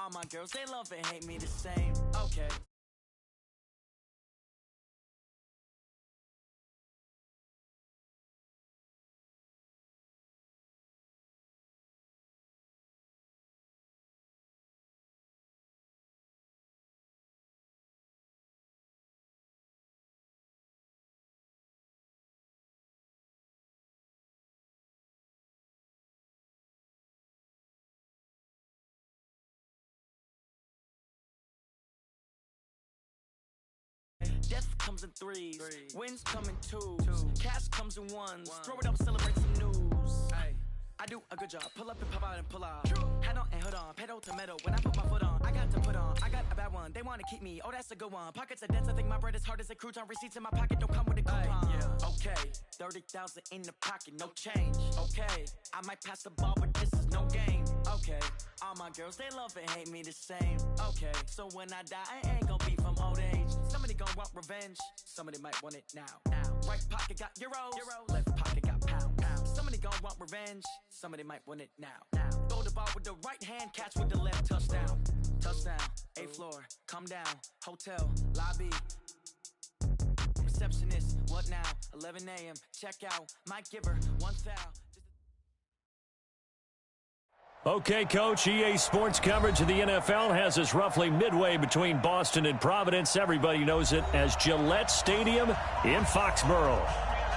All my girls, they love and hate me the same. Okay. Death comes in threes, wins come in twos, cash comes in ones. Throw it up, celebrate some news. Ay. I do a good job, pull up and pop out and pull out. Hat on and hood on, pedal to metal. When I put my foot on, I got to put on. I got a bad one, they want to keep me. Oh, that's a good one. Pockets are dense, I think my bread is hard as a crouton. Receipts in my pocket don't come with a coupon. Yeah. Okay, 30,000 in the pocket, no change. Okay, I might pass the ball, but this is no game. Okay, all my girls, they love and hate me the same. Okay, so when I die, I ain't gonna be from old age. Somebody gon' want revenge, somebody might want it now. Right pocket got euros, left pocket got pounds. Somebody gon' want revenge, somebody might want it now. Throw the ball with the right hand, catch with the left, touchdown. Touchdown, 8th floor, come down, hotel, lobby. Receptionist, what now? 11 a.m., check out, might give her one foul. Okay, Coach, EA Sports coverage of the NFL has us roughly midway between Boston and Providence. Everybody knows it as Gillette Stadium in Foxborough.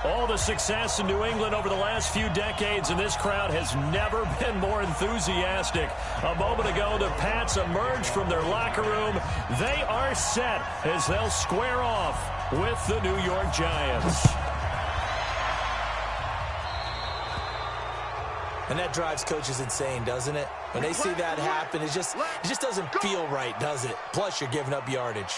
All the success in New England over the last few decades, and this crowd has never been more enthusiastic. A moment ago, the Pats emerged from their locker room. They are set as they'll square off with the New York Giants. And that drives coaches insane, doesn't it? When they see that happen, it just doesn't feel right, does it? Plus, you're giving up yardage.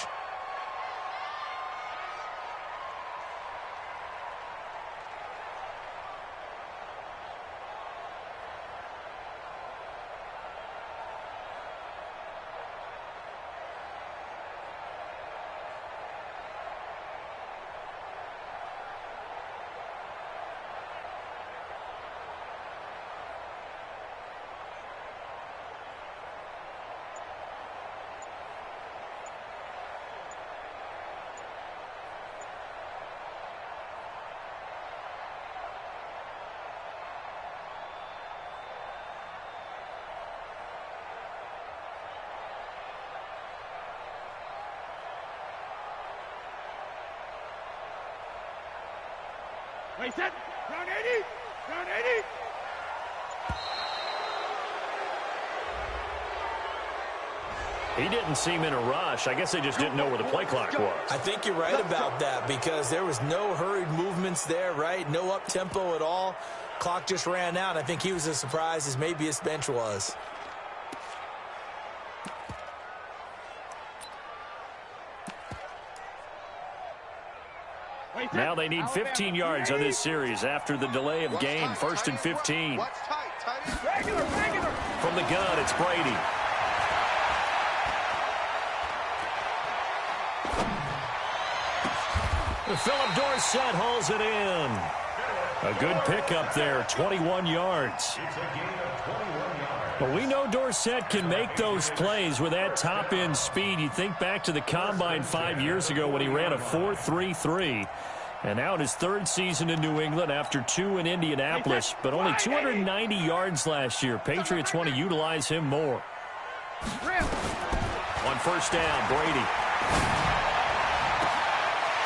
Play set, round 80, round 80. He didn't seem in a rush. I guess they just didn't know where the play clock was. I think you're right about that because there was no hurried movements there, right? No up-tempo at all. Clock just ran out. I think he was as surprised as maybe his bench was. Now they need 15 yards on this series after the delay of game. 1st and 15. From the gun, it's Brady. Philip Dorsett hauls it in. A good pickup there, 21 yards. But we know Dorsett can make those plays with that top-end speed. You think back to the Combine 5 years ago when he ran a 4.33. And now in his 3rd season in New England after 2 in Indianapolis, but only 290 yards last year. Patriots want to utilize him more. On 1st down, Brady.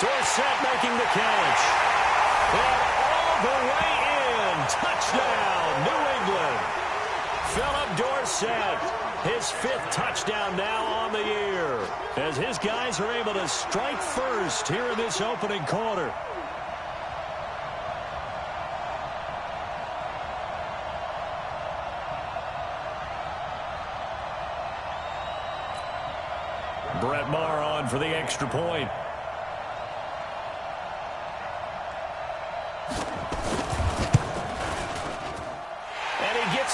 Dorsett making the catch. And all the way in. Touchdown, New England. Philip Dorsett, his 5th touchdown now on the year, as his guys are able to strike first here in this opening quarter. Brett Maher on for the extra point.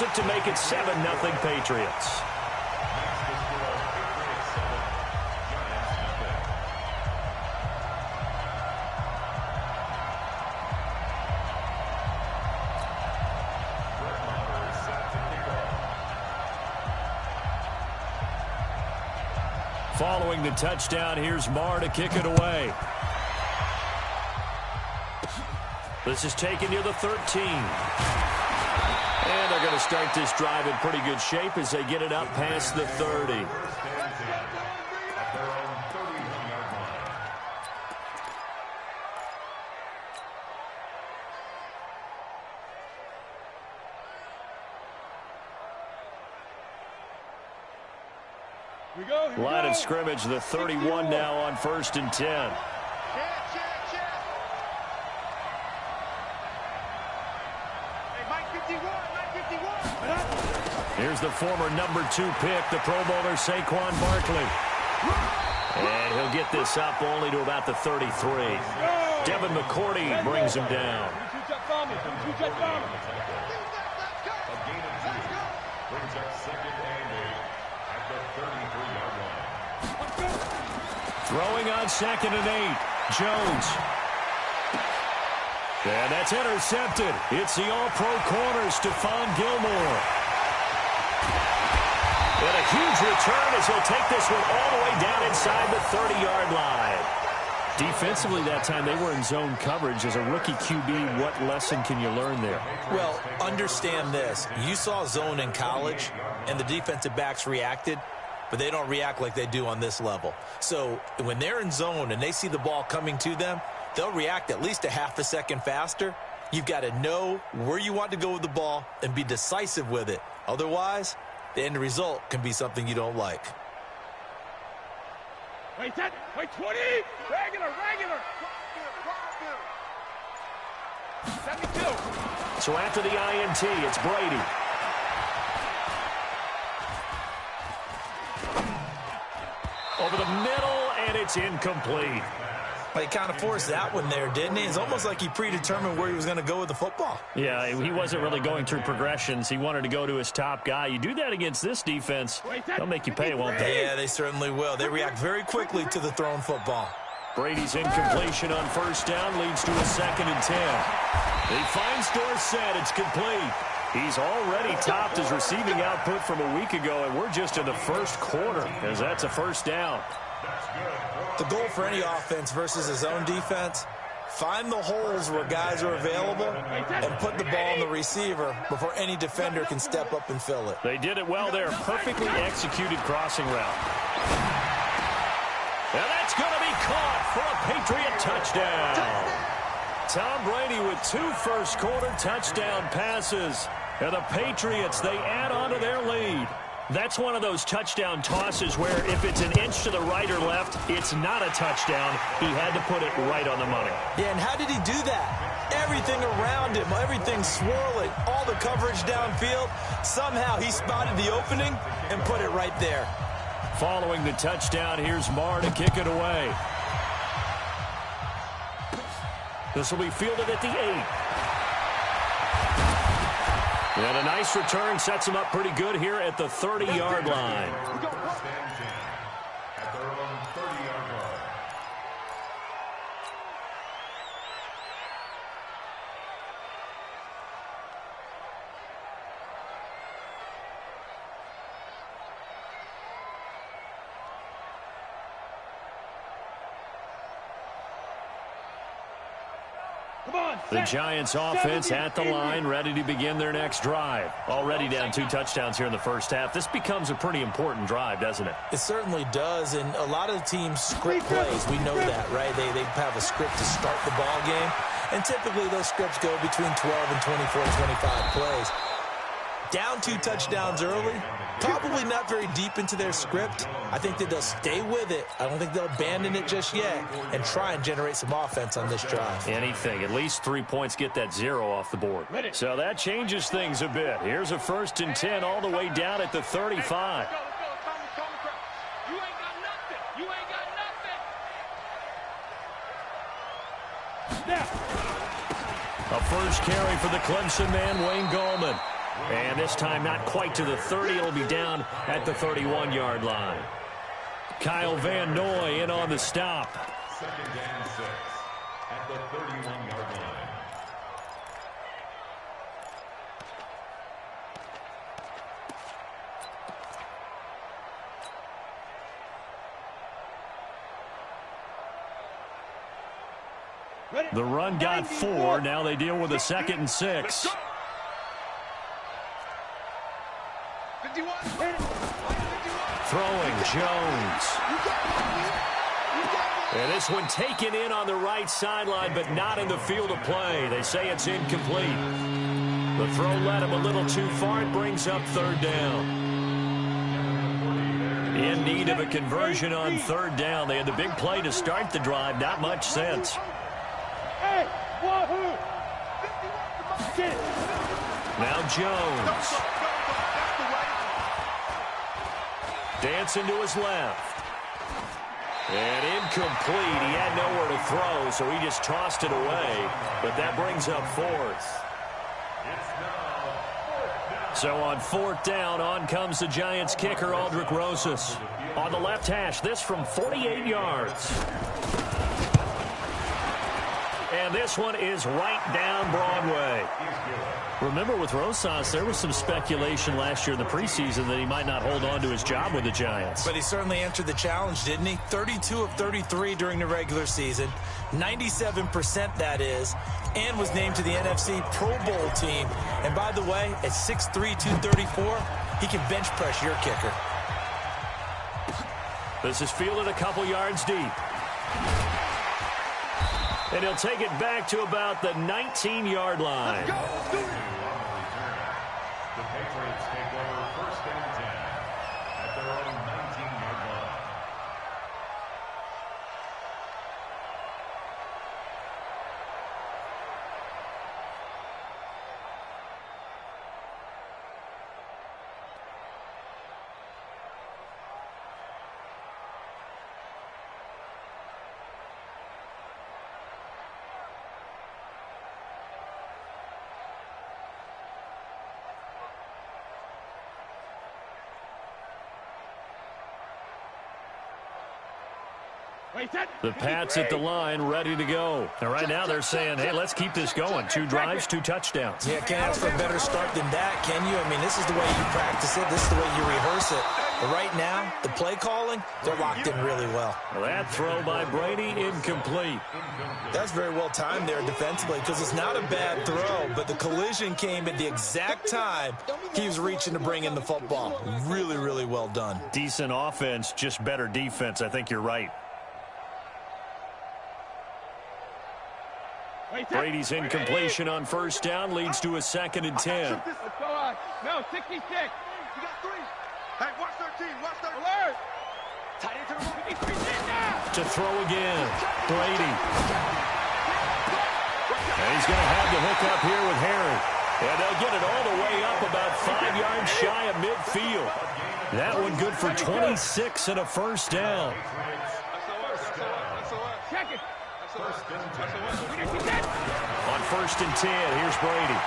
It to make it 7-0 Patriots. Following the touchdown, here's Marr to kick it away. This is taken near the 13. And they're going to start this drive in pretty good shape as they get it up past the 30. Line of scrimmage, the 31 now on 1st and 10. Here's the former number 2 pick, the Pro Bowler Saquon Barkley. And he'll get this up only to about the 33. Devin McCourty brings him down. Throwing on 2nd and 8. Jones. And that's intercepted. It's the All-Pro corner, Stephon Gilmore. And a huge return as he'll take this one all the way down inside the 30-yard line. Defensively that time, they were in zone coverage. As a rookie QB, what lesson can you learn there? Well, understand this. You saw zone in college, and the defensive backs reacted, but they don't react like they do on this level. So when they're in zone and they see the ball coming to them, they'll react at least a half a second faster. You've got to know where you want to go with the ball and be decisive with it. Otherwise, the end result can be something you don't like. Wait 10, wait 20, regular. 72. So after the INT, it's Brady. Over the middle, and it's incomplete. Well, he kind of forced that one there, didn't he? It's almost like he predetermined where he was going to go with the football. Yeah, he wasn't really going through progressions. He wanted to go to his top guy. You do that against this defense, they'll make you pay, won't they? Yeah, they certainly will. They react very quickly to the thrown football. Brady's incompletion on 1st down leads to a 2nd and 10. He finds Dorsett. It's complete. He's already topped his receiving output from a week ago, and we're just in the 1st quarter, as that's a 1st down. The goal for any offense versus his own defense, find the holes where guys are available and put the ball on the receiver before any defender can step up and fill it. They did it well there. Perfectly executed crossing route. And that's going to be caught for a Patriot touchdown. Tom Brady with 2 first-quarter touchdown passes. And the Patriots, they add on to their lead. That's one of those touchdown tosses where if it's an inch to the right or left, it's not a touchdown. He had to put it right on the money. Yeah, and how did he do that? Everything around him, everything swirling, all the coverage downfield. Somehow he spotted the opening and put it right there. Following the touchdown, here's Marr to kick it away. This will be fielded at the 8. And a nice return sets him up pretty good here at the 30-yard line. The Giants offense at the line, ready to begin their next drive. Already down 2 touchdowns here in the 1st half. This becomes a pretty important drive, doesn't it? It certainly does, and a lot of the teams script plays. We know that, right? They have a script to start the ball game, and typically those scripts go between 12 and 24, 25 plays. Down 2 touchdowns early, probably not very deep into their script. I think that they'll stay with it. I don't think they'll abandon it just yet and try and generate some offense on this drive. Anything. At least 3 points, get that 0 off the board. So that changes things a bit. Here's a 1st and 10 all the way down at the 35. You ain't got nothing. You ain't got nothing. A first carry for the Clemson man, Wayne Gallman. And this time not quite to the 30. It'll be down at the 31-yard line. Kyle Van Noy in on the stop. 2nd and 6 at the 31-yard line. The run got 4. Now they deal with a 2nd and 6. Throwing Jones. And this one taken in on the right sideline, but not in the field of play. They say it's incomplete. The throw led him a little too far. It brings up 3rd down. In need of a conversion on 3rd down. They had the big play to start the drive. Not much sense. Now Jones. Dancing to his left. And incomplete. He had nowhere to throw, so he just tossed it away. But that brings up 4th. So on 4th down, on comes the Giants kicker, Aldrick Rosas. On the left hash, this from 48 yards. And this one is right down Broadway. Remember, with Rosas, there was some speculation last year in the preseason that he might not hold on to his job with the Giants. But he certainly answered the challenge, didn't he? 32 of 33 during the regular season, 97% that is, and was named to the NFC Pro Bowl team. And by the way, at 6'3", 234, he can bench press your kicker. This is fielded a couple yards deep. And he'll take it back to about the 19-yard line. The Patriots take over 1st and 10 at their own 19-yard line. The Pats at the line, ready to go. And right now they're saying, hey, let's keep this going. 2 drives, 2 touchdowns. Yeah, can't ask for a better start than that, can you? I mean, this is the way you practice it. This is the way you rehearse it. But right now, the play calling, they're locked in really well. That throw by Brady, incomplete. That's very well timed there defensively because it's not a bad throw, but the collision came at the exact time he was reaching to bring in the football. Really, really well done. Decent offense, just better defense. I think you're right. Brady's incompletion on 1st down leads to a 2nd and 10. No, 66. You got 3. Hey, watch 13. Watch 13. Alert. To throw again. Brady. And he's going to have the hook up here with Harry. And they'll get it all the way up about 5 yards shy of midfield. That one good for 26 and a 1st down. Check it. On 1st and 10, here's Brady.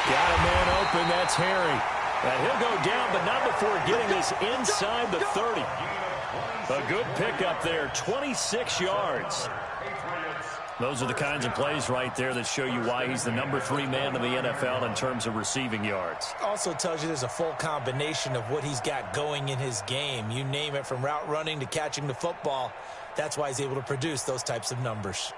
Got a man open, that's Harry. And he'll go down, but not before getting this inside the 30. A good pickup there, 26 yards. Those are the kinds of plays right there that show you why he's the number 3 man in the NFL in terms of receiving yards. Also tells you there's a full combination of what he's got going in his game. You name it, from route running to catching the football. That's why he's able to produce those types of numbers.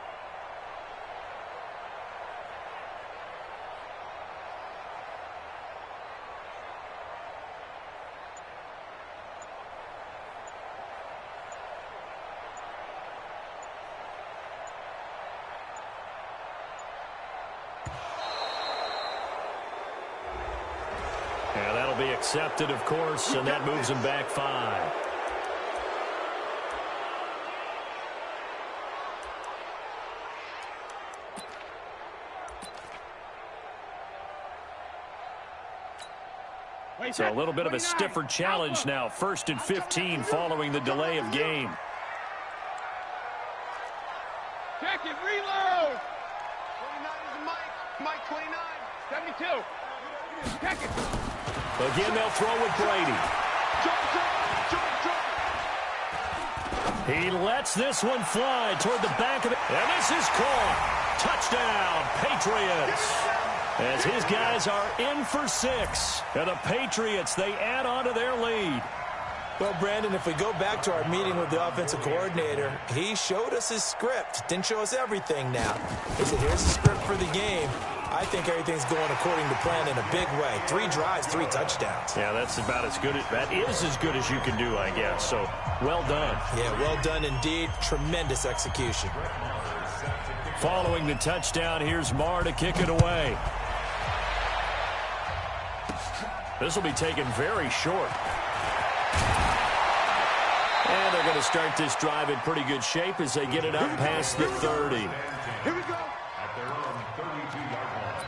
And that'll be accepted, of course, and that moves him back 5. So a little bit of a stiffer challenge now. 1st and 15 following the delay of game. Check it, reload. 29 is Mike. Mike 29. 72. Check it. Again, they'll throw with Brady. He lets this one fly toward the back of it. And this is caught. Touchdown, Patriots. As his guys are in for 6. And the Patriots, they add on to their lead. Well, Brandon, if we go back to our meeting with the offensive coordinator, he showed us his script. Didn't show us everything now. He said, here's the script for the game. I think everything's going according to plan in a big way. 3 drives, 3 touchdowns. Yeah, that's about as good. That is as good as you can do, I guess. So, well done. Yeah, well done indeed. Tremendous execution. Following the touchdown, here's Marr to kick it away. This will be taken very short. And they're going to start this drive in pretty good shape as they get it up past the 30. Here we go. At their own 32-yard line.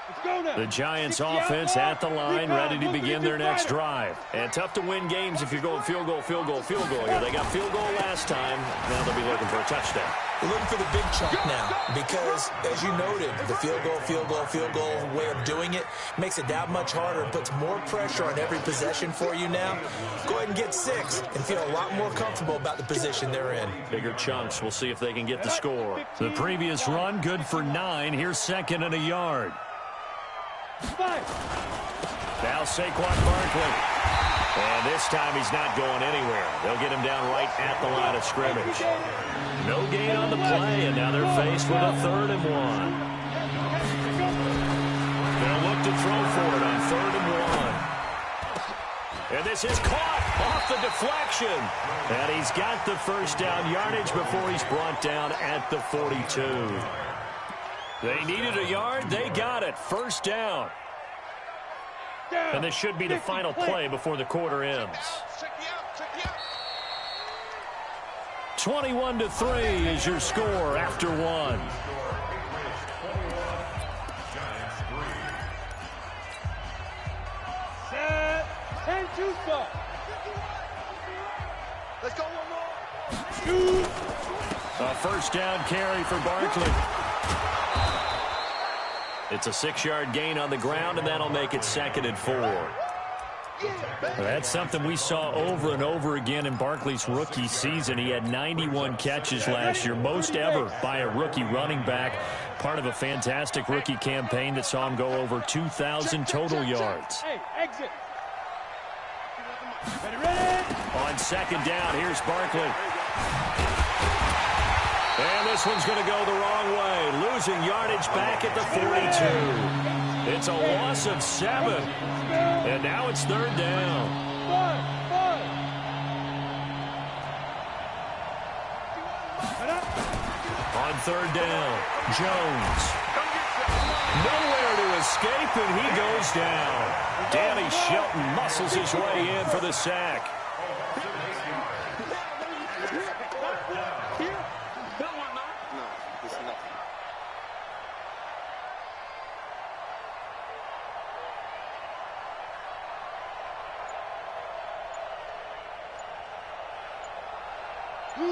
Let's go now. The Giants offense at the line, ready to begin their next drive. And tough to win games if you're going field goal, field goal, field goal here. They got field goal last time. Now they'll be looking for a touchdown. We're looking for the big chunk now because, as you noted, the field goal way of doing it makes it that much harder and puts more pressure on every possession for you now. Go ahead and get 6 and feel a lot more comfortable about the position they're in. Bigger chunks. We'll see if they can get the score. The previous run, good for 9. Here's 2nd and a yard. Now Saquon Barkley. And this time he's not going anywhere. They'll get him down right at the line of scrimmage. No gain on the play, and now they're faced with a 3rd and 1. They'll look to throw for it on 3rd and 1. And this is caught off the deflection. And he's got the first down yardage before he's brought down at the 42. They needed a yard. They got it. First down. And this should be the final play before the quarter ends. 21-3 is your score after 1. Set and shoot up. Let's go one more. Shoot. A first down carry for Barkley. It's a 6-yard gain on the ground, and that'll make it 2nd and 4. That's something we saw over and over again in Barkley's rookie season. He had 91 catches last year, most ever by a rookie running back. Part of a fantastic rookie campaign that saw him go over 2,000 total yards. Hey, exit. Ready. On 2nd down, here's Barkley. And this one's going to go the wrong way, losing yardage back at the 42. It's a loss of 7, and now it's 3rd down. On 3rd down, Jones. Nowhere to escape, and he goes down. Danny Shelton muscles his way in for the sack.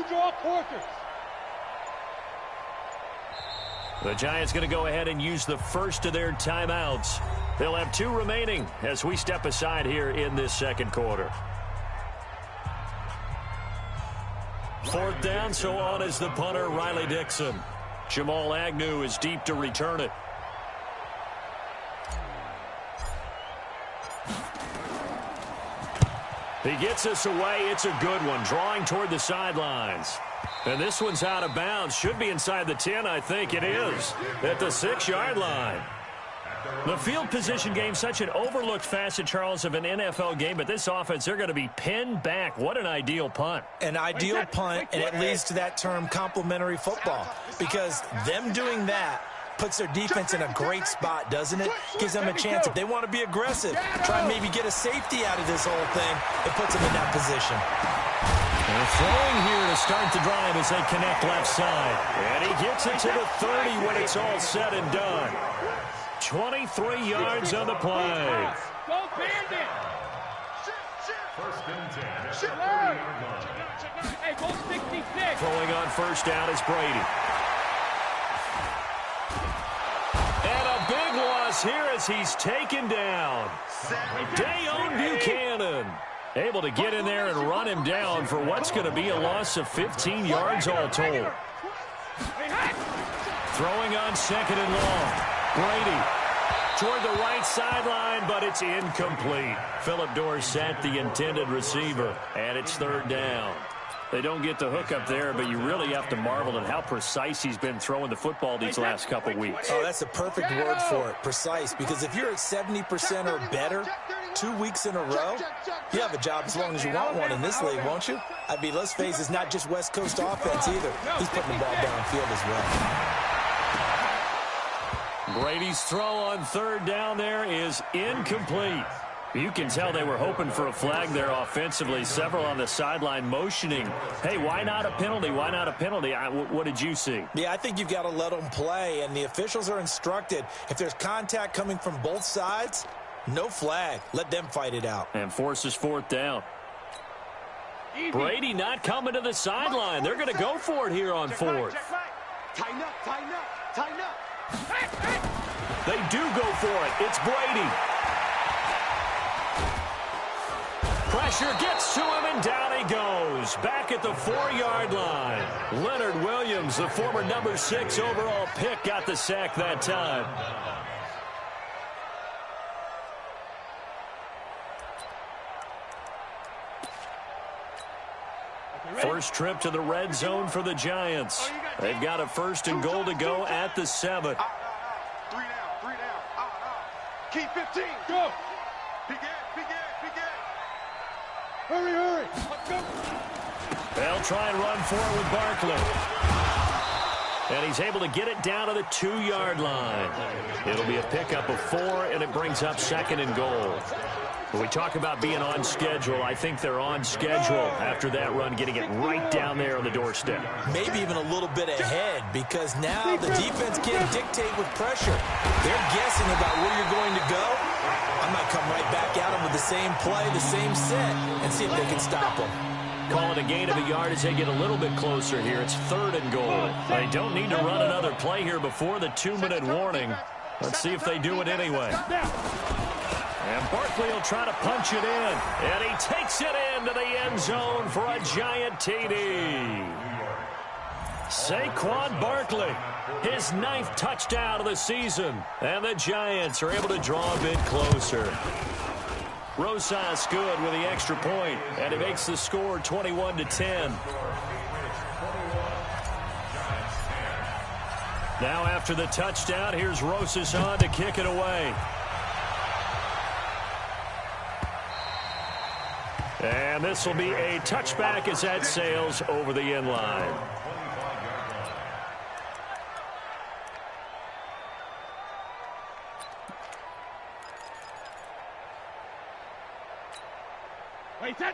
Draw quarters. The Giants going to go ahead and use the first of their timeouts. They'll have 2 remaining as we step aside here in this 2nd quarter. 4th down, so on is the punter, Riley Dixon. Jamal Agnew is deep to return it. He gets us away. It's a good one, drawing toward the sidelines. And this one's out of bounds. Should be inside the 10, I think it is, at the 6-yard line. The field position game, such an overlooked facet, Charles, of an NFL game, but this offense, they're going to be pinned back. What an ideal punt. An ideal punt, and it leads to that term complementary football, because them doing that puts their defense in a great spot, doesn't it? Gives them a chance. If they want to be aggressive, try and maybe get a safety out of this whole thing, it puts them in that position. They're throwing here to start the drive as they connect left side. And he gets it to the 30 when it's all said and done. 23 yards on the play. Go Bandit. 1st and 10 at the 30-yard line. Hey, go 66. Throwing on first down is Brady. And a big loss here as he's taken down. Dayon Buchanan able to get in there and run him down for what's going to be a loss of 15 yards all told. Throwing on 2nd and long. Brady toward the right sideline, but it's incomplete. Philip Dorsett, the intended receiver, and it's third down. They don't get the hook up there, but you really have to marvel at how precise he's been throwing the football these last couple weeks. Oh, that's the perfect word for it, precise, because if you're at 70% or better 2 weeks in a row, you have a job as long as you want one in this league, won't you? I mean, let's face it, it's not just West Coast offense either. He's putting the ball downfield as well. Brady's throw on third down there is incomplete. You can tell they were hoping for a flag there offensively. Several on the sideline motioning. Hey, why not a penalty? Why not a penalty? What did you see? Yeah, I think you've got to let them play, and the officials are instructed. If there's contact coming from both sides, no flag. Let them fight it out. And forces fourth down. Brady not coming to the sideline. They're going to go for it here on fourth. Tighten up, tighten up, tighten up. They do go for it. It's Brady. Pressure gets to him, and down he goes. Back at the 4-yard line. Leonard Williams, the former number 6 overall pick, got the sack that time. First trip to the red zone for the Giants. They've got a first and goal to go at the 7. 3 down. Keep 15. Go. Begin. Hurry. Let's go. They'll try and run for it with Barkley. And he's able to get it down to the 2-yard line. It'll be a pickup of 4, and it brings up second and goal. When we talk about being on schedule, I think they're on schedule after that run, getting it right down there on the doorstep. Maybe even a little bit ahead, because now the defense can't dictate with pressure. They're guessing about where you're going to go. I might come right back at them with the same play, the same set, and see if they can stop them. Call it a gain of a yard as they get a little bit closer here. It's third and goal. They don't need to run another play here before the 2-minute warning. Let's see if they do it anyway. And Barkley will try to punch it in. And he takes it into the end zone for a giant TD. Saquon Barkley, his 9th touchdown of the season. And the Giants are able to draw a bit closer. Rosas good with the extra point, and it makes the score 21-10. Now after the touchdown, here's Rosas on to kick it away. And this will be a touchback as that sails over the end line.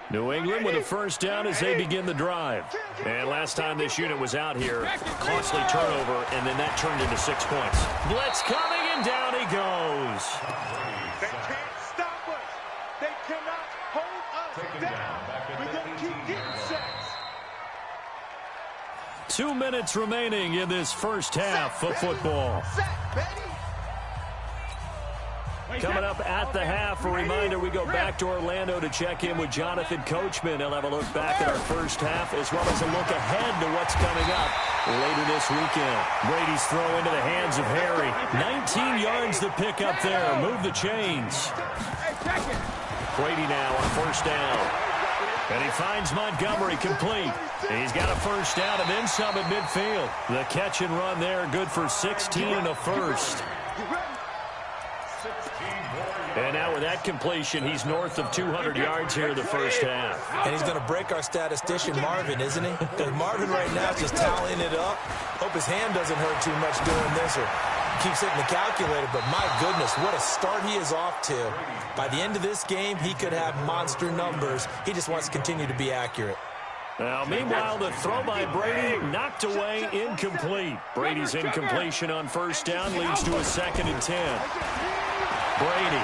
New England with a first down as they begin the drive. And last time this unit was out here, costly turnover, and then that turned into 6 points. Blitz coming, and down he goes. They can't stop us. They cannot hold us down. We're going to keep getting sacks. 2 minutes remaining in this first half of football. Coming up at the half, a reminder, we go back to Orlando to check in with Jonathan Coachman. He'll have a look back at our first half as well as a look ahead to what's coming up later this weekend. Brady's throw into the hands of Harry. 19 yards to pick up there. Move the chains. Brady now on first down. And he finds Montgomery complete. He's got a first down and then some at midfield. The catch and run there, good for 16 and a first. And now with that completion, he's north of 200 yards here in the first half. And he's going to break our statistician, Marvin, isn't he? Because Marvin right now is just tallying it up. Hope his hand doesn't hurt too much doing this or keeps hitting the calculator. But my goodness, what a start he is off to. By the end of this game, he could have monster numbers. He just wants to continue to be accurate. Now, meanwhile, the throw by Brady knocked away, incomplete. Brady's incompletion on first down leads to a 2nd and 10. Brady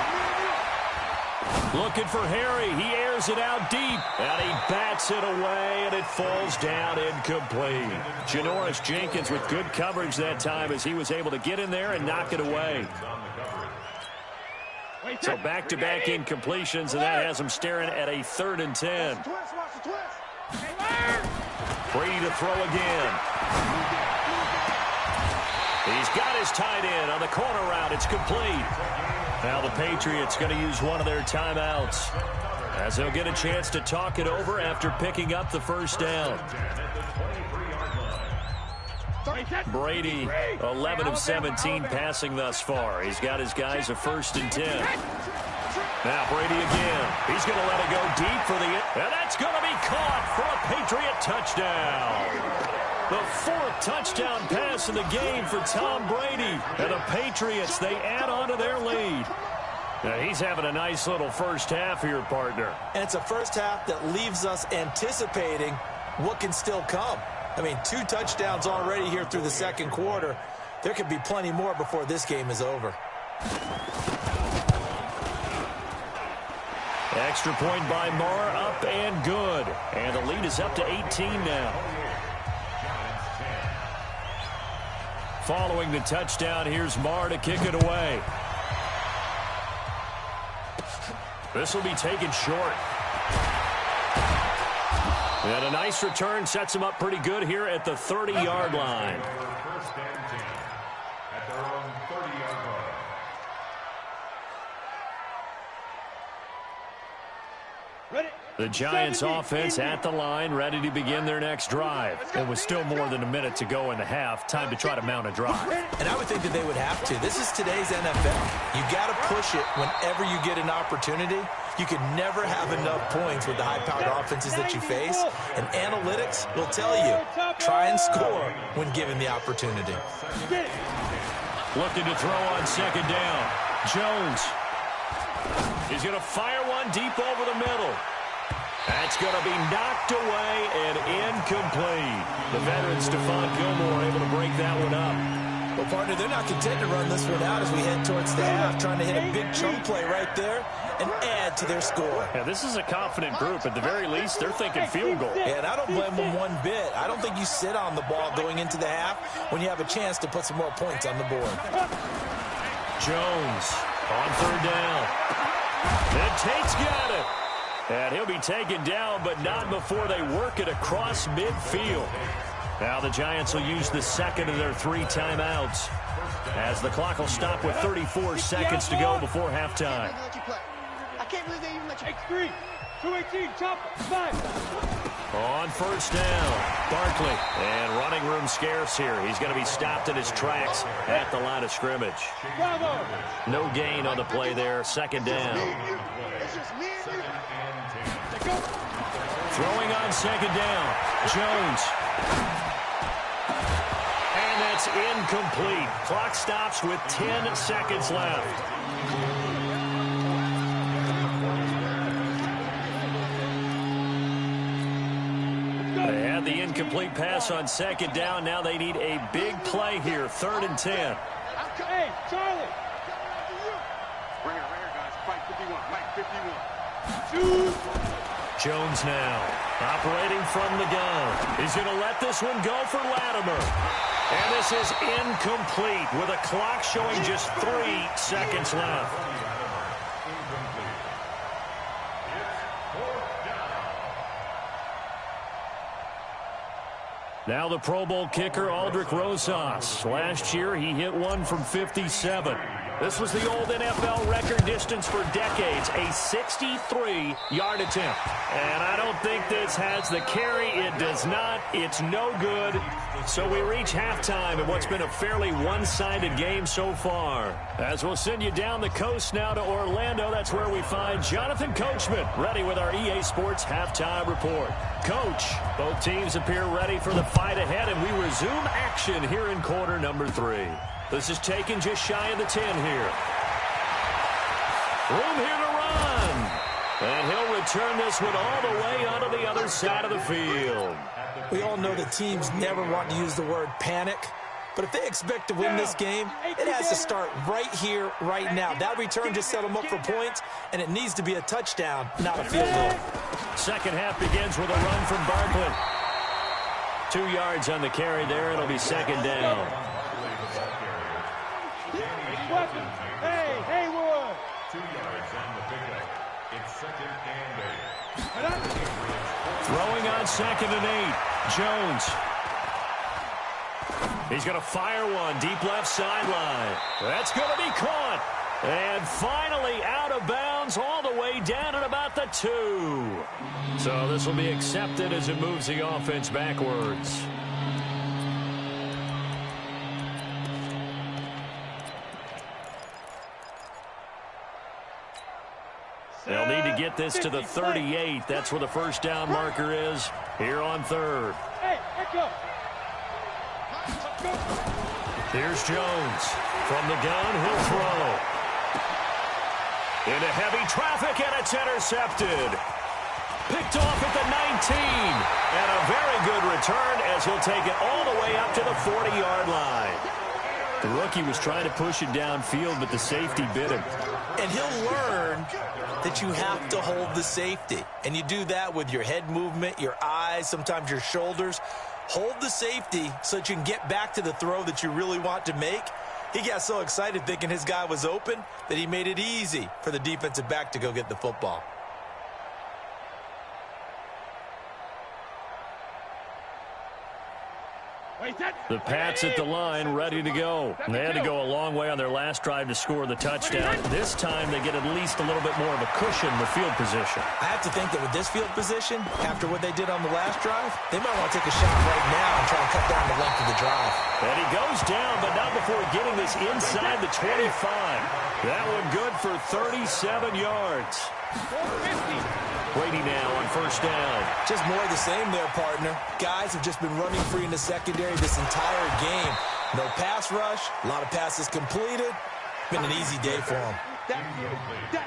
looking for Harry. He airs it out deep, and he bats it away, and it falls down incomplete. Janoris Jenkins with good coverage that time as he was able to get in there and knock it away. So back-to-back incompletions, and that has him staring at a 3rd and 10. Brady to throw again. He's got his tight end on the corner route. It's complete. Now the Patriots going to use one of their timeouts, as they'll get a chance to talk it over after picking up the first down. Brady, 11 of 17 passing thus far. He's got his guys a 1st and 10. Now Brady again. He's going to let it go deep for the end. And that's going to be caught for a Patriot touchdown. The 4th touchdown pass in the game for Tom Brady. And the Patriots, they add on to their lead. Now he's having a nice little first half here, partner. And it's a first half that leaves us anticipating what can still come. I mean, 2 touchdowns already here through the second quarter. There could be plenty more before this game is over. Extra point by Marr, up and good. And the lead is up to 18 now. Following the touchdown, here's Marr to kick it away. This will be taken short. And a nice return sets him up pretty good here at the 30-yard line. First and 10 at their own 30-yard line. The Giants offense at the line, ready to begin their next drive. And with still more than a minute to go in the half, time to try to mount a drive. And I would think that they would have to. This is today's NFL. You got to push it whenever you get an opportunity. You can never have enough points with the high-powered offenses that you face. And analytics will tell you, try and score when given the opportunity. Looking to throw on 2nd down. Jones. He's going to fire one deep over the middle. That's going to be knocked away and incomplete. The veteran Stephon Gilmore able to break that one up. Well, partner, they're not content to run this one out as we head towards the half, trying to hit a big chunk play right there and add to their score. Yeah, this is a confident group. At the very least, they're thinking field goal. Yeah, and I don't blame them one bit. I don't think you sit on the ball going into the half when you have a chance to put some more points on the board. Jones on 3rd down. And Tate's got it. And he'll be taken down, but not before they work it across midfield. Now the Giants will use the 2nd of their 3 timeouts, as the clock will stop with 34 seconds to go before halftime. I can't believe they even let you. X3, 218, chop, 5. On 1st down, Barkley. And running room scarce here. He's going to be stopped in his tracks at the line of scrimmage. Bravo. No gain on the play there. 2nd down. It's just me and you. Throwing on 2nd down, Jones. And that's incomplete. Clock stops with 10 seconds left. They had the incomplete pass on 2nd down. Now they need a big play here, 3rd and 10. Hey, Charlie. Bring it right here, guys. Fight 51. Mike 51. Jones now operating from the gun. He's going to let this one go for Latimer. And this is incomplete with a clock showing just 3 seconds left. Now the Pro Bowl kicker, Aldrick Rosas. Last year, he hit one from 57. This was the old NFL record distance for decades, a 63-yard attempt. And I don't think this has the carry. It does not. It's no good. So we reach halftime in what's been a fairly one-sided game so far. As we'll send you down the coast now to Orlando, that's where we find Jonathan Coachman, ready with our EA Sports halftime report. Coach, both teams appear ready for the fight ahead, and we resume action here in quarter number 3. This is taken just shy of the 10 here. Room here to run. And he'll return this one all the way onto the other side of the field. We all know that teams never want to use the word panic. But if they expect to win this game, it has to start right here, right now. That return just set them up for points, and it needs to be a touchdown, not a field goal. Second half begins with a run from Barkley. 2 yards on the carry there. It'll be 2nd down. Hey, Haywood. 2 yards on the pickup. It's 2nd and 8. Throwing on 2nd and 8. Jones. He's going to fire one deep left sideline. That's going to be caught. And And finally out of bounds all the way down at about the 2. So this will be accepted as it moves the offense backwards. They'll need to get this to the 38. That's where the first down marker is here on 3rd. Here's Jones. From the gun, he'll throw. Into heavy traffic, and it's intercepted. Picked off at the 19. And a very good return as he'll take it all the way up to the 40-yard line. The rookie was trying to push it downfield, but the safety bit him. And he'll learn that you have to hold the safety. And you do that with your head movement, your eyes, sometimes your shoulders. Hold the safety so that you can get back to the throw that you really want to make. He got so excited thinking his guy was open that he made it easy for the defensive back to go get the football. The Pats at the line, ready to go. They had to go a long way on their last drive to score the touchdown. This time they get at least a little bit more of a cushion with field position. I have to think that with this field position, after what they did on the last drive, they might want to take a shot right now and try and cut down the length of the drive. And he goes down, but not before getting this inside the 25. That one good for 37 yards. Brady now on first down. Just more of the same there, partner. Guys have just been running free in the secondary this entire game. No pass rush, a lot of passes completed. Been an easy day for him.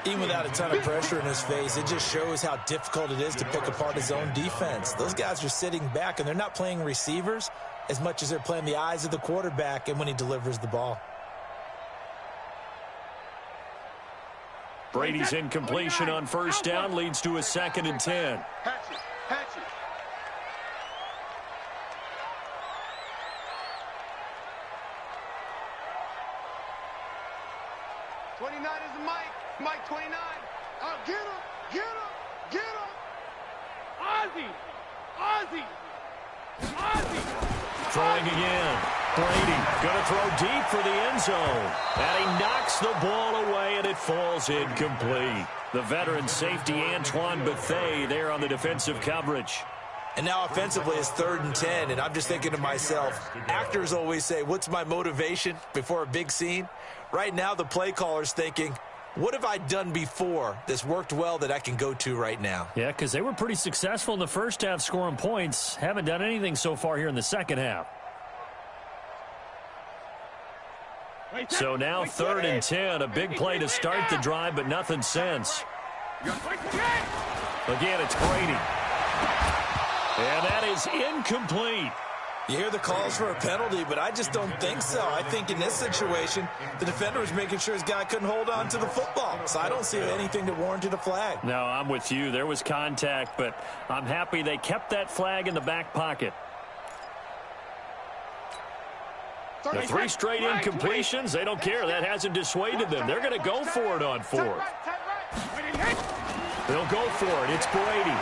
Even without a ton of pressure in his face, it just shows how difficult it is to pick apart his own defense. Those guys are sitting back, and they're not playing receivers as much as they're playing the eyes of the quarterback and when he delivers the ball. Brady's incompletion on first down leads to a 2nd and 10. Hatch it. 29 is the Mike. Mike 29. Oh, get him. Ozzie. Throwing again. Brady going to throw deep for the end zone. And he knocks the ball away, and it falls incomplete. The veteran safety, Antoine Bethea, there on the defensive coverage. And now offensively it's 3rd and 10, and I'm just thinking to myself, actors always say, what's my motivation before a big scene? Right now the play caller's thinking, what have I done before that's worked well that I can go to right now? Yeah, because they were pretty successful in the first half scoring points. Haven't done anything so far here in the second half. So now 3rd and 10, a big play to start the drive, but nothing since. Again, it's Brady. And that is incomplete. You hear the calls for a penalty, but I just don't think so. I think in this situation, the defender was making sure his guy couldn't hold on to the football. So I don't see anything that warranted a flag. No, I'm with you. There was contact, but I'm happy they kept that flag in the back pocket. The 3 straight incompletions, they don't care. That hasn't dissuaded them. They're going to go for it on 4th. They'll go for it. It's Brady.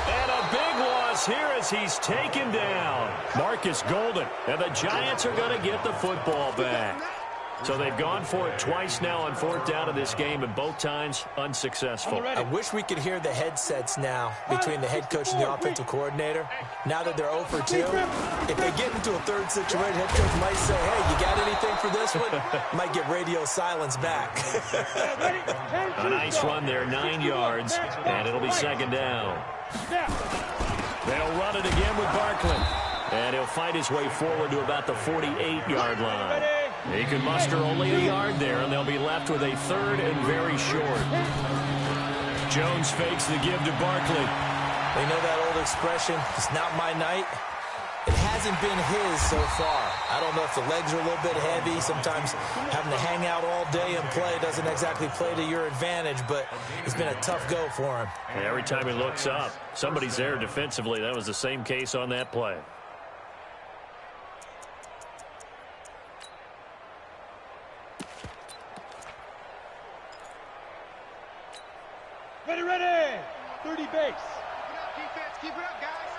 And a big loss here as he's taken down. Marcus Golden. And the Giants are going to get the football back. So they've gone for it twice now on 4th down in this game, and both times unsuccessful. I wish we could hear the headsets now between the head coach and the offensive coordinator. Now that they're 0 for 2, if they get into a 3rd situation, head coach might say, hey, you got anything for this one? Might get radio silence back. A nice run there, 9 yards, and it'll be 2nd down. They'll run it again with Barkley, and he'll fight his way forward to about the 48-yard line. He can muster only a yard there, and they'll be left with a 3rd and very short. Jones fakes the give to Barkley. You know that old expression, it's not my night? It hasn't been his so far. I don't know if the legs are a little bit heavy. Sometimes having to hang out all day and play doesn't exactly play to your advantage, but it's been a tough go for him. And every time he looks up, somebody's there defensively. That was the same case on that play. Ready. 30 base. Keep it up, defense. Keep it up, guys.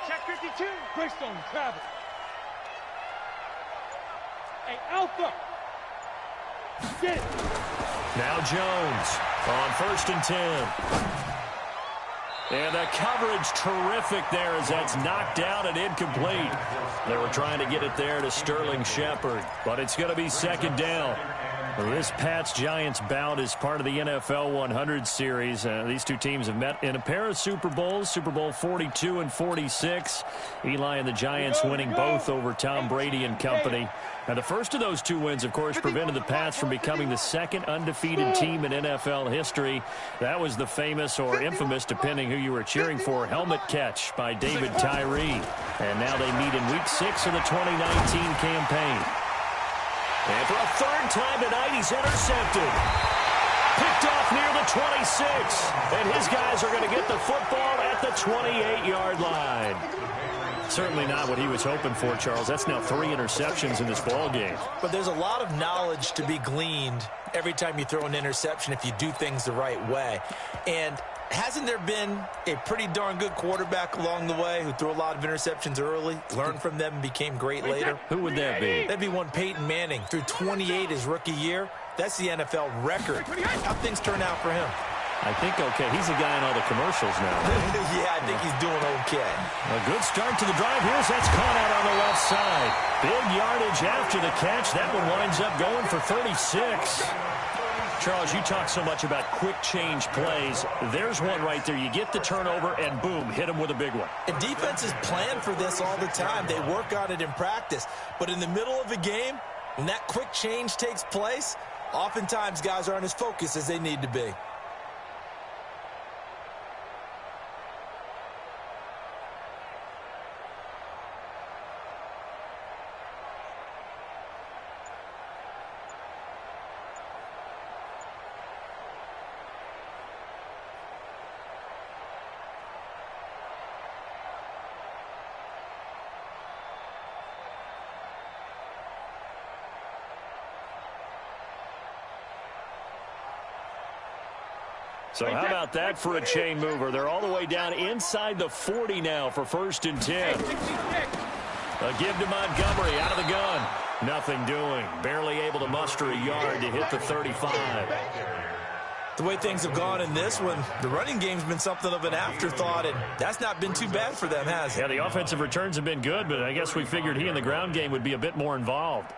Check 52. Greystone travel. Hey, Alpha! Get it! Now Jones on 1st and 10. And the coverage terrific there as that's knocked out and incomplete. They were trying to get it there to Sterling Shepard, but it's going to be 2nd down. This Pats-Giants bout is part of the NFL 100 series. These two teams have met in a pair of Super Bowls, Super Bowl 42 and 46. Eli and the Giants winning both over Tom Brady and company. Now, the first of those two wins, of course, prevented the Pats from becoming the second undefeated team in NFL history. That was the famous or infamous, depending who you were cheering for, helmet catch by David Tyree. And now they meet in Week 6 of the 2019 campaign. And for a 3rd time tonight, he's intercepted. Picked off near the 26. And his guys are going to get the football at the 28-yard line. Certainly not what he was hoping for, Charles. That's now 3 interceptions in this ball game. But there's a lot of knowledge to be gleaned every time you throw an interception if you do things the right way. And hasn't there been a pretty darn good quarterback along the way who threw a lot of interceptions early, learned from them, and became great later? Who would that be? That'd be one Peyton Manning. Threw 28 his rookie year. That's the NFL record. How things turn out for him? I think okay. He's a guy in all the commercials now. Yeah, I think he's doing okay. A good start to the drive. Here's that's caught out on the left side. Big yardage after the catch. That one winds up going for 36. Charles, you talk so much about quick change plays. There's one right there. You get the turnover, and boom, hit him with a big one. And defenses plan for this all the time. They work on it in practice. But in the middle of a game, when that quick change takes place, oftentimes guys aren't as focused as they need to be. So how about that for a chain mover? They're all the way down inside the 40 now for 1st and 10. A give to Montgomery out of the gun. Nothing doing. Barely able to muster a yard to hit the 35. The way things have gone in this one, the running game's been something of an afterthought, and that's not been too bad for them, has it? Yeah, the offensive returns have been good, but I guess we figured he in the ground game would be a bit more involved.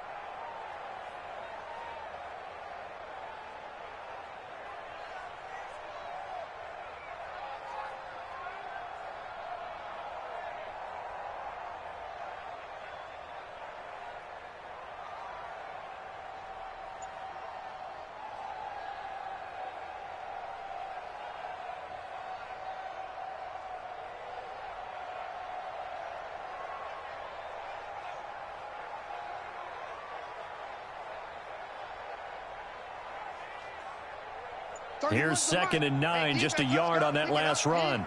Here's 2nd and 9, just a yard on that last run.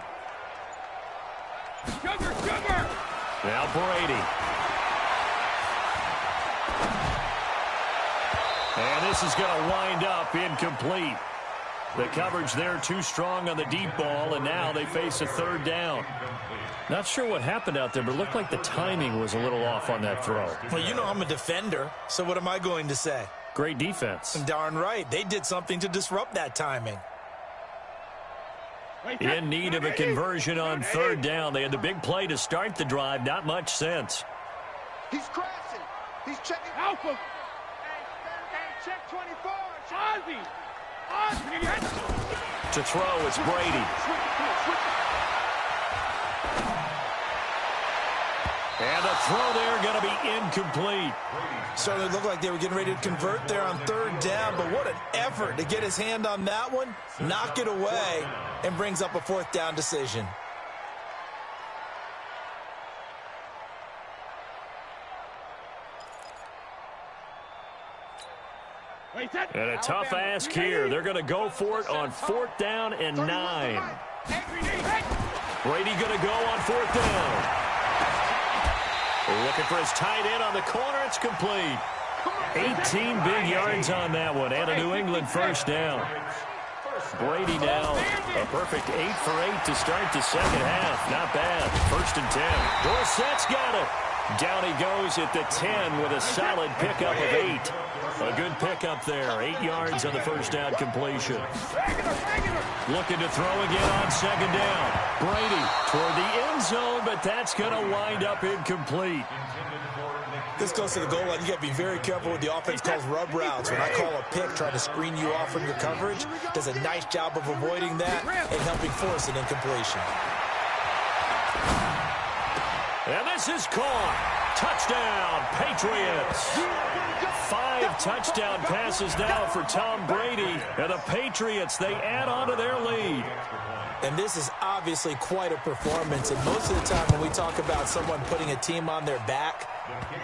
Sugar! Now Brady. And this is going to wind up incomplete. The coverage there too strong on the deep ball, and now they face a 3rd down. Not sure what happened out there, but it looked like the timing was a little off on that throw. Well, you know I'm a defender, so what am I going to say? Great defense. Darn right. They did something to disrupt that timing. In need of a conversion on 3rd down. They had the big play to start the drive. Not much sense. He's crashing. He's checking. Alpha. Hey, check 24. Ozzy. To throw, it's Brady. And the throw there going to be incomplete. Certainly looked like they were getting ready to convert there on 3rd down, but what an effort to get his hand on that one, knock it away, and brings up a 4th down decision. And a tough ask here. They're going to go for it on 4th down and 9. Brady going to go on 4th down. Looking for his tight end on the corner. It's complete. 18 big yards on that one. And a New England 1st down. Brady now a perfect 8 for 8 to start the 2nd half. Not bad. 1st and 10. Dorsett's got it. Down he goes at the 10 with a solid pickup of 8. A good pickup there. 8 yards on the first down completion. Looking to throw again on second down. Brady toward the end zone, but that's going to wind up incomplete. This goes to the goal line. You got to be very careful with the offense calls rub routes. When I call a pick, trying to screen you off from your coverage, does a nice job of avoiding that and helping force an incompletion. And this is caught. Touchdown, Patriots. 5 touchdown passes now for Tom Brady. And the Patriots, they add on to their lead. And this is obviously quite a performance. And most of the time when we talk about someone putting a team on their back,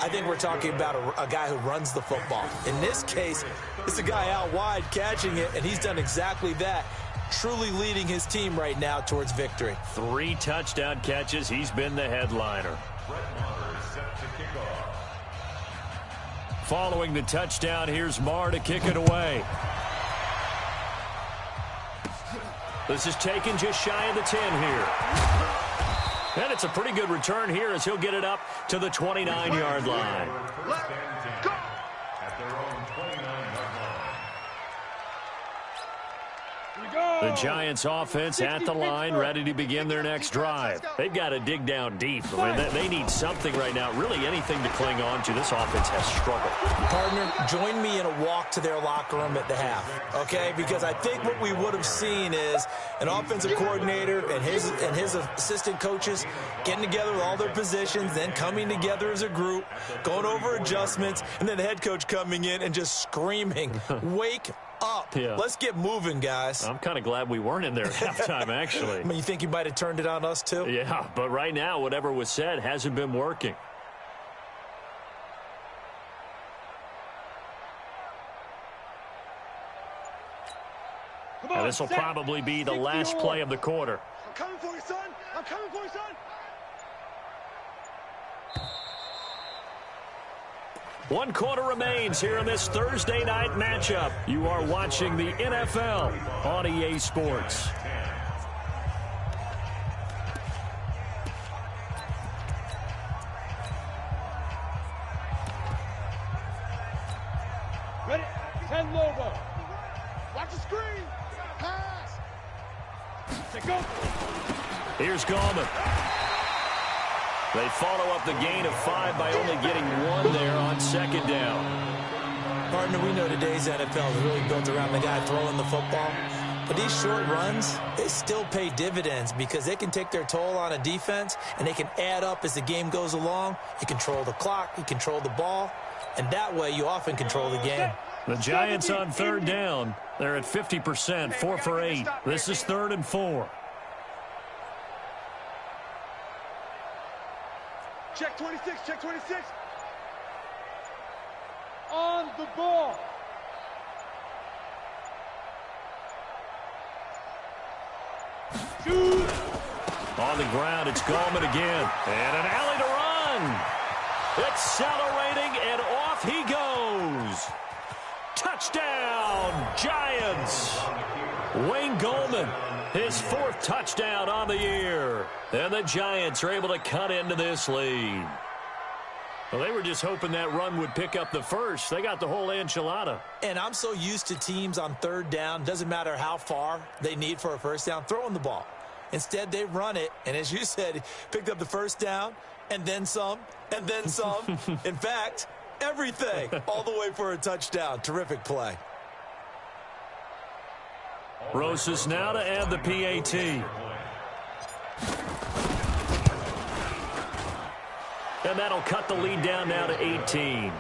I think we're talking about a guy who runs the football. In this case, it's a guy out wide catching it, and he's done exactly that. Truly leading his team right now towards victory. 3 touchdown catches. He's been the headliner. Following the touchdown, here's Marr to kick it away. This is taken just shy of the 10 here. And it's a pretty good return here as he'll get it up to the 29-yard line. The Giants offense at the line, ready to begin their next drive. They've got to dig down deep. I mean, they need something right now, really anything to cling on to. This offense has struggled. Partner, join me in a walk to their locker room at the half, okay? Because I think what we would have seen is an offensive coordinator and his assistant coaches getting together with all their positions, then coming together as a group, going over adjustments, and then the head coach coming in and just screaming, wake up. Yeah. Let's get moving, guys. I'm kind of glad we weren't in there at halftime, actually. I mean, you think you might have turned it on us, too? Yeah, but right now, whatever was said hasn't been working. This will probably be the last play of the quarter. I'm coming for you, son. I'm coming for you, son. One quarter remains here in this Thursday night matchup. You are watching the NFL on EA Sports. Ready? 10 Lobo. Watch the screen. Pass. Take go. Here's Gallman. They follow up the gain of 5 by only getting 1 there on second down. Partner, we know today's NFL is really built around the guy throwing the football. But these short runs, they still pay dividends because they can take their toll on a defense and they can add up as the game goes along. You control the clock, you control the ball, and that way you often control the game. The Giants on third down. They're at 50%, 4 for 8. This is 3rd and 4. Check 26, check 26. On the ball. Shoot. On the ground, it's Gallman again. And an alley to run. Accelerating, and off he goes. Touchdown, Giants. Wayne Gallman, his 4th touchdown on the year. And the Giants are able to cut into this lead. Well, they were just hoping that run would pick up the first. They got the whole enchilada. And I'm so used to teams on third down, doesn't matter how far they need for a first down, throwing the ball. Instead, they run it, and as you said, picked up the first down, and then some, and then some. In fact, everything, all the way for a touchdown. Terrific play. Rosas now to add the PAT. And that'll cut the lead down now to 18.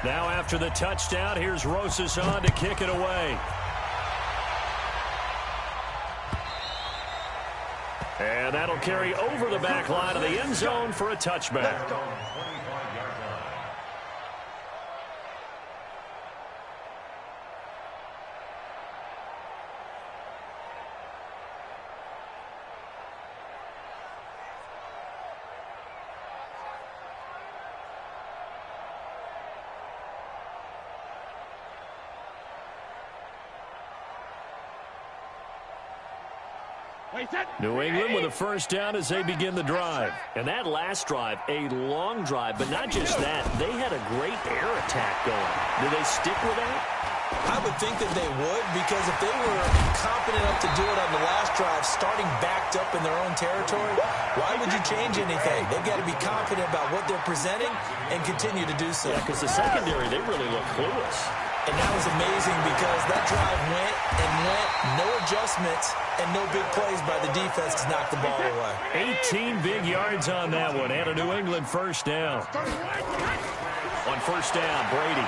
Now after the touchdown, here's Rosas on to kick it away. And that'll carry over the back line of the end zone for a touchback. New England with a first down as they begin the drive. And that last drive, a long drive, but not just that. They had a great air attack going. Do they stick with that? I would think that they would, because if they were confident enough to do it on the last drive, starting backed up in their own territory, why would you change anything? They've got to be confident about what they're presenting and continue to do so. Yeah, because the secondary, they really look clueless. And that was amazing because that drive went and went, no adjustments, and no big plays by the defense to knock the ball away. 18 big yards on that one, and a New England first down. On first down, Brady.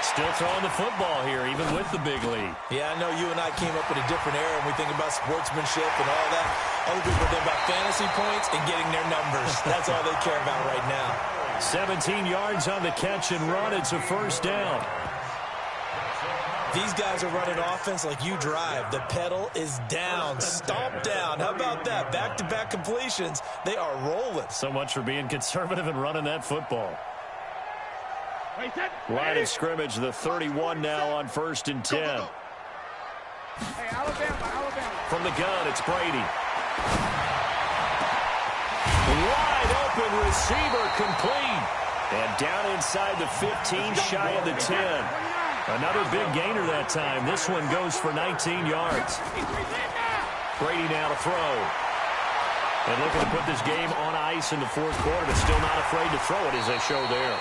Still throwing the football here, even with the big lead. Yeah, I know you and I came up in a different era, and we think about sportsmanship and all that. Other people think about fantasy points and getting their numbers. That's all they care about right now. 17 yards on the catch and run. It's a first down. These guys are running offense like you drive. The pedal is down, stomp down. How about that? Back-to-back completions. They are rolling. So much for being conservative and running that football. Line of scrimmage, the 31 now on 1st and 10. Hey, Alabama. From the gun, it's Brady. Wide open receiver complete. And down inside the 15, shy of the 10. Another big gainer that time. This one goes for 19 yards. Brady now to throw. And looking to put this game on ice in the fourth quarter, but still not afraid to throw it as they show there.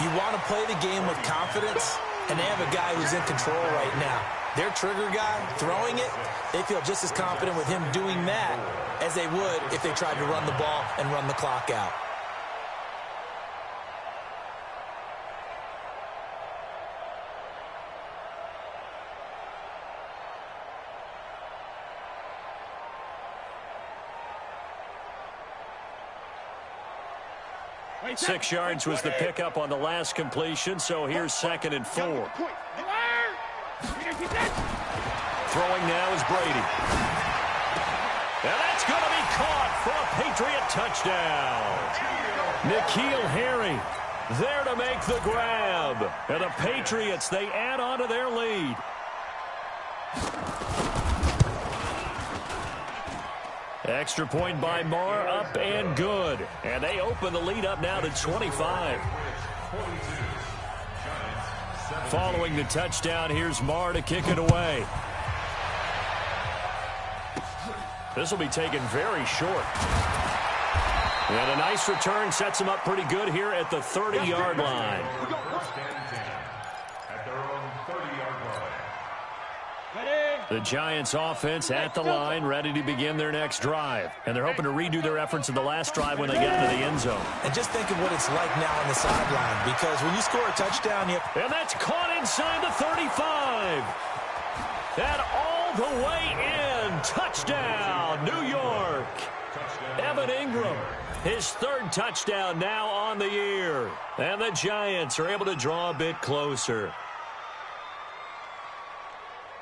You want to play the game with confidence, and they have a guy who's in control right now. Their trigger guy, throwing it, they feel just as confident with him doing that as they would if they tried to run the ball and run the clock out. Six yards was the pickup on the last completion, so here's 2nd and 4. Throwing now is Brady. And that's going to be caught for a Patriot touchdown. N'Keal Harry there to make the grab. And the Patriots, they add on to their lead. Extra point by Marr, up and good. And they open the lead up now to 25. Following the touchdown, here's Marr to kick it away. This will be taken very short. And a nice return sets him up pretty good here at the 30-yard line. The Giants offense at the line, ready to begin their next drive. And they're hoping to redo their efforts in the last drive when they got into the end zone. And just think of what it's like now on the sideline, because when you score a touchdown, you have... And that's caught inside the 35. And all the way in. Touchdown, New York. Evan Ingram, his 3rd touchdown now on the year. And the Giants are able to draw a bit closer.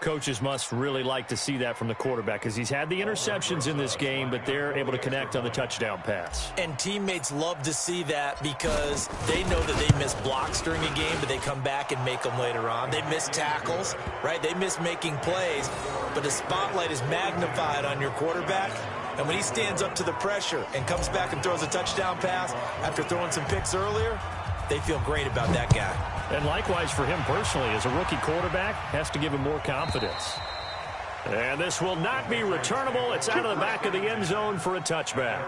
Coaches must really like to see that from the quarterback because he's had the interceptions in this game, but they're able to connect on the touchdown pass. And teammates love to see that because they know that they miss blocks during a game, but they come back and make them later on. They miss tackles, right? They miss making plays, but the spotlight is magnified on your quarterback. And when he stands up to the pressure and comes back and throws a touchdown pass after throwing some picks earlier, they feel great about that guy. And likewise for him personally, as a rookie quarterback, has to give him more confidence. And this will not be returnable. It's out of the back of the end zone for a touchback.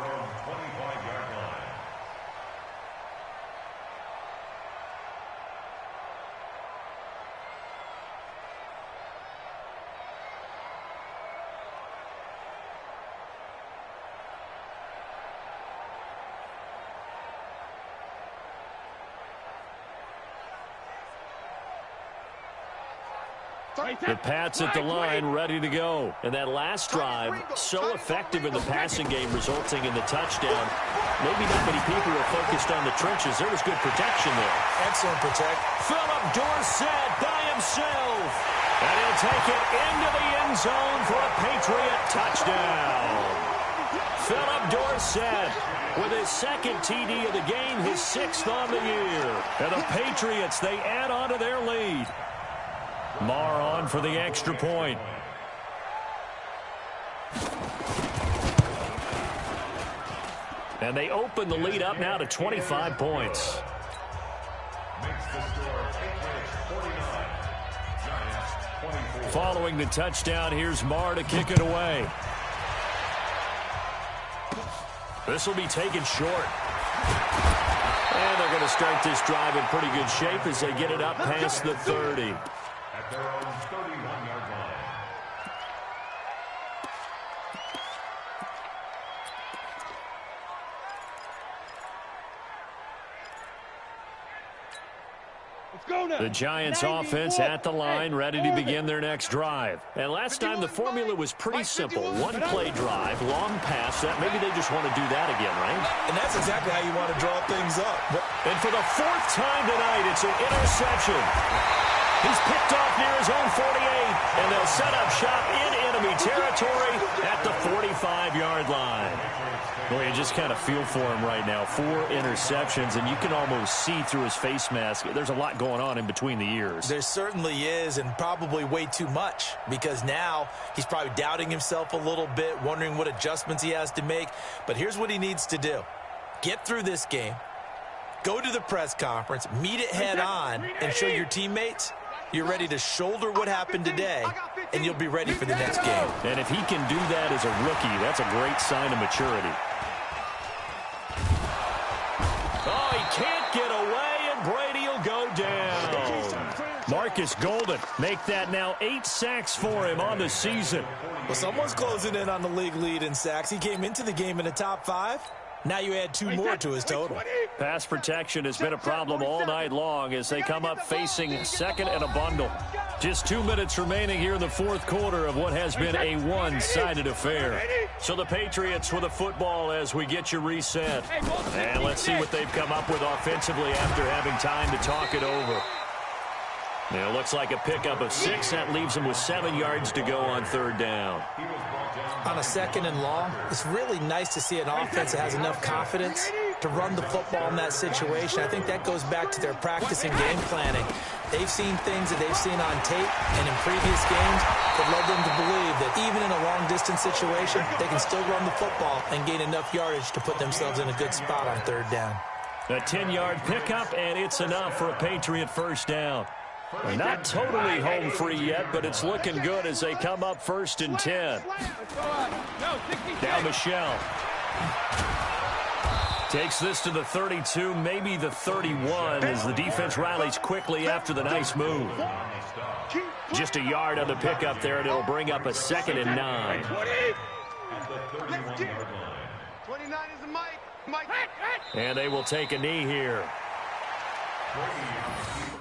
The Pats at the line, ready to go. And that last drive, so effective in the passing game, resulting in the touchdown. Maybe not many people were focused on the trenches. There was good protection there. Excellent protect. Philip Dorsett by himself. And he'll take it into the end zone for a Patriot touchdown. Philip Dorsett with his 2nd TD of the game, his 6th on the year. And the Patriots, they add on to their lead. Marr on for the extra point. And they open the lead up now to 25 points. Makes the score Patriots 49, Giants 24. Following the touchdown, here's Marr to kick it away. This will be taken short. And they're going to start this drive in pretty good shape as they get it up past the 30. At their own 31-yard line. The Giants offense at the line, ready to begin their next drive. And last time the formula was pretty simple. One play drive, long pass. That maybe they just want to do that again, right? And that's exactly how you want to draw things up. And for the fourth time tonight, it's an interception. He's picked off near his own 48, and they'll set up shop in enemy territory at the 45-yard line. Well, you just kind of feel for him right now. 4 interceptions, and you can almost see through his face mask. There's a lot going on in between the ears. There certainly is, and probably way too much, because now he's probably doubting himself a little bit, wondering what adjustments he has to make. But here's what he needs to do. Get through this game, go to the press conference, meet it head on, and show your teammates you're ready to shoulder what happened today, and you'll be ready for the next game. And if he can do that as a rookie, that's a great sign of maturity. Oh, he can't get away, and Brady will go down. Marcus Golden, make that now 8 sacks for him on the season. Well, someone's closing in on the league lead in sacks. He came into the game in the top 5. Now you add 2 more to his total. Pass protection has been a problem all night long as they come up facing second and a bundle. Just 2 minutes remaining here in the fourth quarter of what has been a one-sided affair. So the Patriots with a football as we get you reset. And let's see what they've come up with offensively after having time to talk it over. It looks like a pickup of 6. That leaves them with 7 yards to go on third down. On a second and long, it's really nice to see an offense that has enough confidence to run the football in that situation. I think that goes back to their practice and game planning. They've seen things that they've seen on tape and in previous games that led them to believe that even in a long-distance situation, they can still run the football and gain enough yardage to put themselves in a good spot on third down. A 10-yard pickup, and it's enough for a Patriot first down. Not totally home free yet, but it's looking good as they come up 1st and 10. Now Michelle. Takes this to the 32, maybe the 31, as the defense rallies quickly after the nice move. Just a yard on the pickup there, and it'll bring up a 2nd and 9. At the 31-yard line. 29 is a Mike. And they will take a knee here. Brady